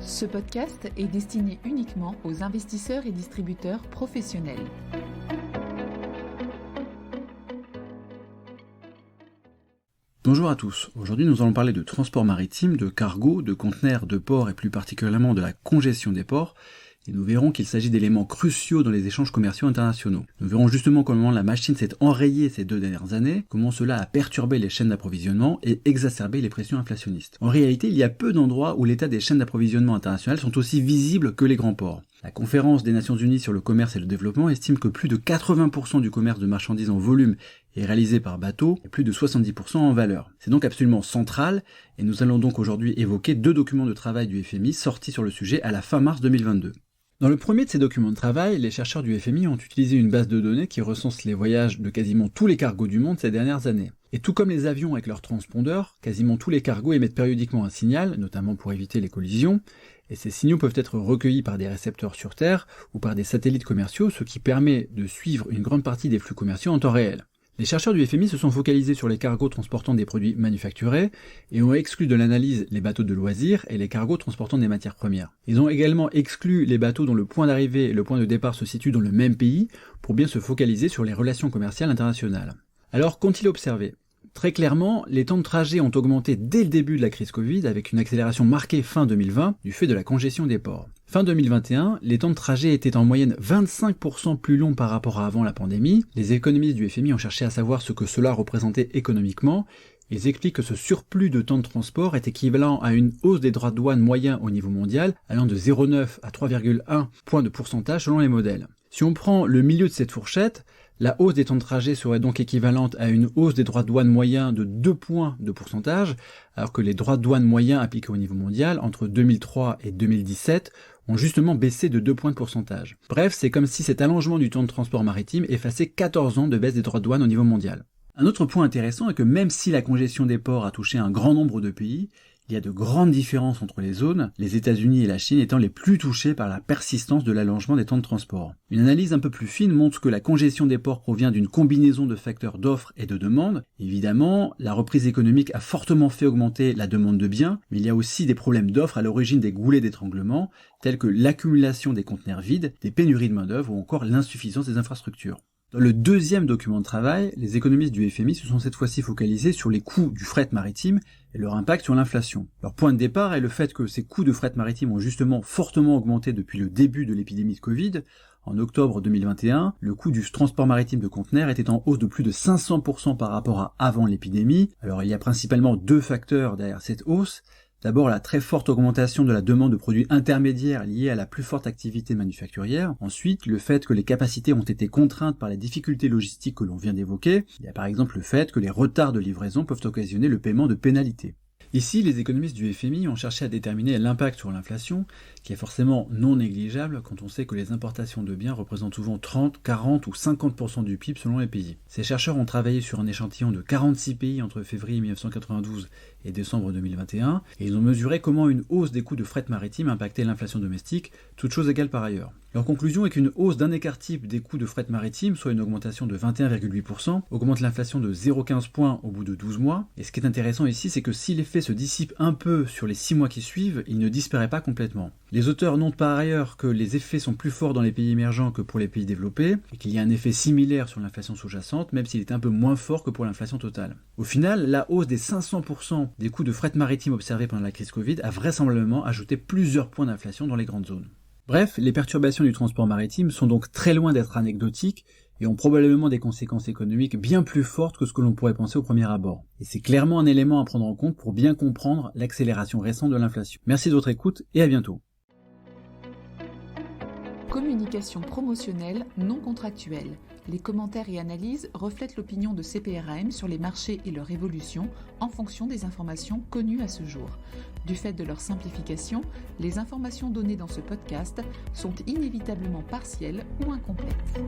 Ce podcast est destiné uniquement aux investisseurs et distributeurs professionnels. Bonjour à tous, aujourd'hui nous allons parler de transport maritime, de cargo, de conteneurs, de ports et plus particulièrement de la congestion des ports. Et nous verrons qu'il s'agit d'éléments cruciaux dans les échanges commerciaux internationaux. Nous verrons justement comment la machine s'est enrayée ces 2 dernières années, comment cela a perturbé les chaînes d'approvisionnement et exacerbé les pressions inflationnistes. En réalité, il y a peu d'endroits où l'état des chaînes d'approvisionnement internationales sont aussi visibles que les grands ports. La conférence des Nations Unies sur le commerce et le développement estime que plus de 80% du commerce de marchandises en volume est réalisé par bateau et plus de 70% en valeur. C'est donc absolument central et nous allons donc aujourd'hui évoquer 2 documents de travail du FMI sortis sur le sujet à la fin mars 2022. Dans le premier de ces documents de travail, les chercheurs du FMI ont utilisé une base de données qui recense les voyages de quasiment tous les cargos du monde ces dernières années. Et tout comme les avions avec leurs transpondeurs, quasiment tous les cargos émettent périodiquement un signal, notamment pour éviter les collisions, et ces signaux peuvent être recueillis par des récepteurs sur Terre ou par des satellites commerciaux, ce qui permet de suivre une grande partie des flux commerciaux en temps réel. Les chercheurs du FMI se sont focalisés sur les cargos transportant des produits manufacturés et ont exclu de l'analyse les bateaux de loisirs et les cargos transportant des matières premières. Ils ont également exclu les bateaux dont le point d'arrivée et le point de départ se situent dans le même pays pour bien se focaliser sur les relations commerciales internationales. Alors, qu'ont-ils observé ? Très clairement, les temps de trajet ont augmenté dès le début de la crise Covid avec une accélération marquée fin 2020 du fait de la congestion des ports. Fin 2021, les temps de trajet étaient en moyenne 25% plus longs par rapport à avant la pandémie. Les économistes du FMI ont cherché à savoir ce que cela représentait économiquement. Ils expliquent que ce surplus de temps de transport est équivalent à une hausse des droits de douane moyens au niveau mondial, allant de 0,9 à 3,1 points de pourcentage selon les modèles. Si on prend le milieu de cette fourchette, la hausse des temps de trajet serait donc équivalente à une hausse des droits de douane moyens de 2 points de pourcentage, alors que les droits de douane moyens appliqués au niveau mondial entre 2003 et 2017 ont justement baissé de 2 points de pourcentage. Bref, c'est comme si cet allongement du temps de transport maritime effaçait 14 ans de baisse des droits de douane au niveau mondial. Un autre point intéressant est que même si la congestion des ports a touché un grand nombre de pays, il y a de grandes différences entre les zones, les États-Unis et la Chine étant les plus touchés par la persistance de l'allongement des temps de transport. Une analyse un peu plus fine montre que la congestion des ports provient d'une combinaison de facteurs d'offres et de demande. Évidemment, la reprise économique a fortement fait augmenter la demande de biens, mais il y a aussi des problèmes d'offres à l'origine des goulets d'étranglement, tels que l'accumulation des conteneurs vides, des pénuries de main-d'œuvre ou encore l'insuffisance des infrastructures. Dans le deuxième document de travail, les économistes du FMI se sont cette fois-ci focalisés sur les coûts du fret maritime et leur impact sur l'inflation. Leur point de départ est le fait que ces coûts de fret maritime ont justement fortement augmenté depuis le début de l'épidémie de Covid. En octobre 2021, le coût du transport maritime de conteneurs était en hausse de plus de 500% par rapport à avant l'épidémie. Alors il y a principalement 2 facteurs derrière cette hausse. D'abord, la très forte augmentation de la demande de produits intermédiaires liée à la plus forte activité manufacturière. Ensuite, le fait que les capacités ont été contraintes par les difficultés logistiques que l'on vient d'évoquer. Il y a par exemple le fait que les retards de livraison peuvent occasionner le paiement de pénalités. Ici, les économistes du FMI ont cherché à déterminer l'impact sur l'inflation, qui est forcément non négligeable quand on sait que les importations de biens représentent souvent 30, 40 ou 50% du PIB selon les pays. Ces chercheurs ont travaillé sur un échantillon de 46 pays entre février 1992 et décembre 2021, et ils ont mesuré comment une hausse des coûts de fret maritime impactait l'inflation domestique, toutes choses égales par ailleurs. Leur conclusion est qu'une hausse d'un écart type des coûts de fret maritime, soit une augmentation de 21,8%, augmente l'inflation de 0,15 points au bout de 12 mois, et ce qui est intéressant ici, c'est que si l'effet se dissipe un peu sur les 6 mois qui suivent, il ne disparaît pas complètement. Les auteurs notent par ailleurs que les effets sont plus forts dans les pays émergents que pour les pays développés, et qu'il y a un effet similaire sur l'inflation sous-jacente, même s'il est un peu moins fort que pour l'inflation totale. Au final, la hausse des 500% des coûts de fret maritime observés pendant la crise Covid a vraisemblablement ajouté plusieurs points d'inflation dans les grandes zones. Bref, les perturbations du transport maritime sont donc très loin d'être anecdotiques et ont probablement des conséquences économiques bien plus fortes que ce que l'on pourrait penser au premier abord. Et c'est clairement un élément à prendre en compte pour bien comprendre l'accélération récente de l'inflation. Merci de votre écoute et à bientôt. Communication promotionnelle non contractuelle. Les commentaires et analyses reflètent l'opinion de CPRAM sur les marchés et leur évolution en fonction des informations connues à ce jour. Du fait de leur simplification, les informations données dans ce podcast sont inévitablement partielles ou incomplètes.